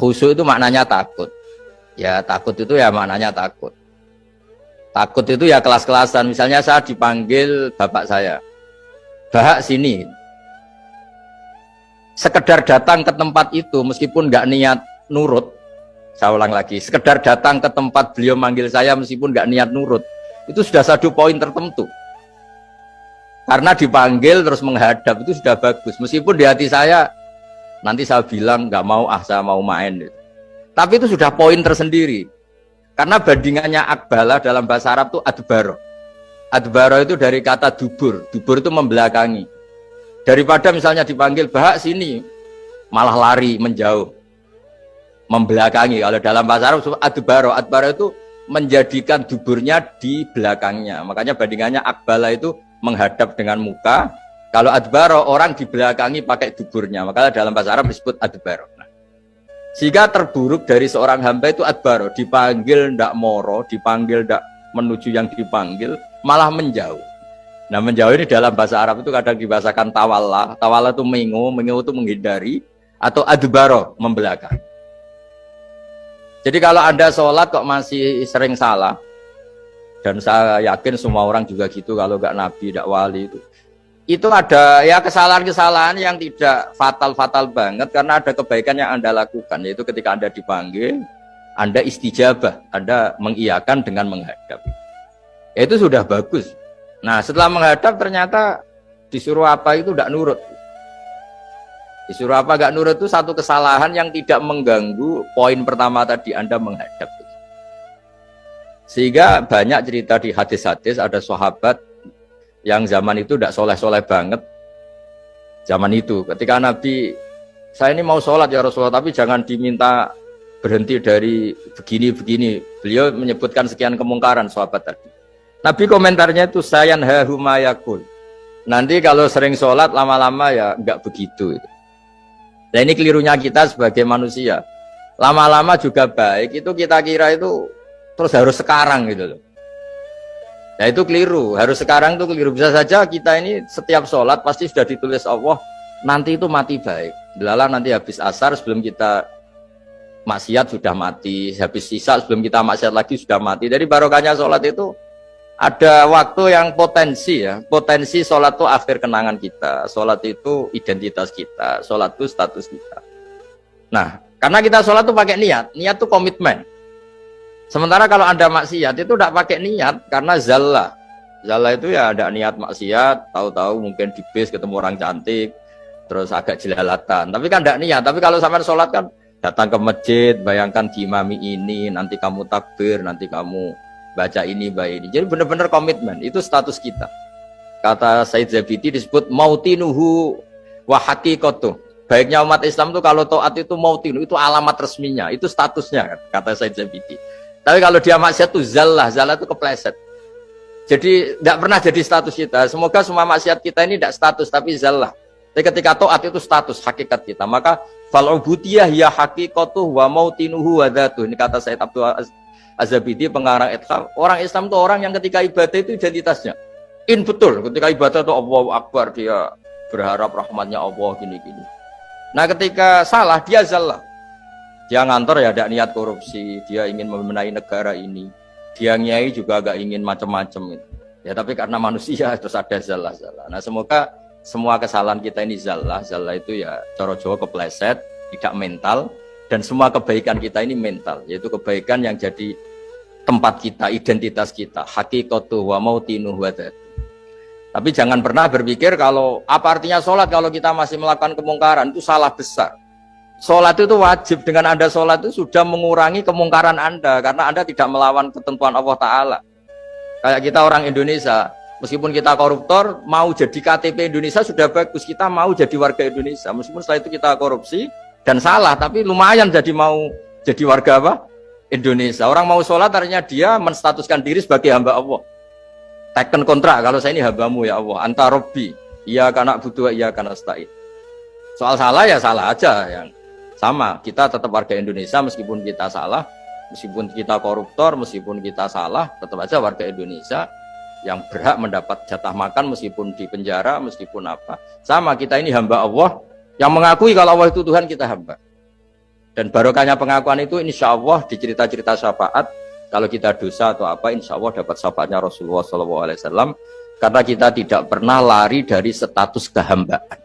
Khusyuk itu maknanya takut. Ya takut itu ya maknanya takut. Takut itu ya kelas-kelasan. Misalnya saya dipanggil bapak saya, Bahak sini. Sekedar datang ke tempat itu meskipun nggak niat nurut, saya ulang lagi, sekedar datang ke tempat beliau manggil saya meskipun nggak niat nurut, itu sudah satu poin tertentu. Karena dipanggil terus menghadap itu sudah bagus, meskipun di hati saya nanti saya bilang nggak mau, saya mau main. Tapi itu sudah poin tersendiri. Karena bandingannya akbala dalam bahasa Arab itu adbaro. Adbaro itu dari kata dubur. Dubur itu membelakangi. Daripada misalnya dipanggil Bahak sini, malah lari menjauh, membelakangi. Kalau dalam bahasa Arab adbaro, adbaro itu menjadikan duburnya di belakangnya. Makanya bandingannya akbala itu menghadap dengan muka. Kalau adbaro orang di belakangi pakai duburnya. Makanya dalam bahasa Arab disebut adbaro. Nah, sehingga terburuk dari seorang hamba itu adbaro, dipanggil ndak moro, dipanggil ndak menuju yang dipanggil, malah menjauh. Nah, menjauh ini dalam bahasa Arab itu kadang dibahasakan tawalla. Tawalla itu mengo itu menghindari, atau adbaro, membelakang. Jadi kalau Anda sholat kok masih sering salah, dan saya yakin semua orang juga gitu, kalau nggak nabi, nggak wali itu ada ya kesalahan-kesalahan yang tidak fatal-fatal banget, karena ada kebaikan yang Anda lakukan, yaitu ketika Anda dipanggil, Anda istijabah, Anda mengiyakan dengan menghadap. Itu sudah bagus. Nah, setelah menghadap ternyata disuruh apa itu tidak nurut. Disuruh apa nggak nurut itu satu kesalahan yang tidak mengganggu poin pertama tadi, Anda menghadap. Sehingga banyak cerita di hadis-hadis, ada sahabat yang zaman itu tidak soleh-soleh banget. Zaman itu ketika Nabi, saya ini mau sholat ya Rasulullah, tapi jangan diminta berhenti dari begini-begini. Beliau menyebutkan sekian kemungkaran sahabat tadi. Nabi komentarnya itu sayan hahumayakul. Nanti kalau sering sholat lama-lama ya enggak begitu. Nah, ini kelirunya kita sebagai manusia. Lama-lama juga baik itu kita kira itu terus harus sekarang gitu loh. Nah, itu keliru. Harus sekarang itu keliru. Bisa saja kita ini setiap sholat pasti sudah ditulis Allah nanti itu mati baik. Delala nanti habis asar sebelum kita maksiat sudah mati, habis sisa sebelum kita maksiat lagi sudah mati. Jadi barokahnya sholat itu ada waktu yang potensi ya, potensi sholat itu akhir kenangan kita, sholat itu identitas kita, sholat itu status kita. Nah, karena kita sholat itu pakai niat, niat itu komitmen. Sementara kalau Anda maksiat itu tidak pakai niat, karena zalla. Zalla itu ya ada niat maksiat, tahu-tahu mungkin di bis ketemu orang cantik, terus agak jelalatan, tapi kan tidak niat. Tapi kalau sampai sholat kan datang ke masjid, bayangkan diimami ini, nanti kamu takbir, nanti kamu baca ini, baca ini. Jadi benar-benar komitmen, itu status kita. Kata Said Zabidi disebut mautinuhu wa haqiqatuh. Baiknya umat Islam itu kalau taat itu mautinu, itu alamat resminya, itu statusnya, kata Said Zabidi. Tapi kalau dia maksiat itu zallah, zallah itu kepleset. Jadi tidak pernah jadi status kita. Semoga semua maksiat kita ini tidak status, tapi zallah. Tapi ketika taat itu status, hakikat kita. Maka fal'ubudiyah ya haqiqatuh wa mautinuhu wa dhatuh. Ini kata Said Abdul Az-Zabidi, pengarang Ithqal. Orang Islam itu orang yang ketika ibadah itu identitasnya betul, ketika ibadah itu Allahu Akbar, dia berharap rahmatnya Allah gini-gini. Nah, ketika salah dia zallah, dia ngantor ya ada niat korupsi, dia ingin membenahi negara ini, dia nyai juga agak ingin macam-macam gitu. Ya tapi karena manusia terus ada zallah. Nah, semoga semua kesalahan kita ini zallah itu ya cara Jawa kepleset, tidak mental. Dan semua kebaikan kita ini mental, yaitu kebaikan yang jadi tempat kita, identitas kita, haqiqatuh wa mautinuh wa dhatuh. Tapi jangan pernah berpikir kalau apa artinya sholat kalau kita masih melakukan kemungkaran, itu salah besar. Sholat itu wajib, dengan Anda sholat itu sudah mengurangi kemungkaran Anda, karena Anda tidak melawan ketentuan Allah Ta'ala. Kayak kita orang Indonesia, meskipun kita koruptor, mau jadi KTP Indonesia sudah bagus, kita mau jadi warga Indonesia, meskipun setelah itu kita korupsi dan salah, tapi lumayan mau jadi warga apa? Indonesia. Orang mau sholat artinya dia menstatuskan diri sebagai hamba Allah. Teken kontrak, kalau saya ini hambamu ya Allah, anta robbi, iya karena butuh, iya karena stain. Soal salah ya salah aja, yang sama. Kita tetap warga Indonesia meskipun kita salah, meskipun kita koruptor, meskipun kita salah, tetap aja warga Indonesia yang berhak mendapat jatah makan meskipun di penjara, meskipun apa. Sama, kita ini hamba Allah yang mengakui kalau Allah itu Tuhan, kita hamba. Dan barokahnya pengakuan itu insya Allah di cerita-cerita syafaat, kalau kita dosa atau apa, insya Allah dapat syafaatnya Rasulullah SAW, karena kita tidak pernah lari dari status kehambaan.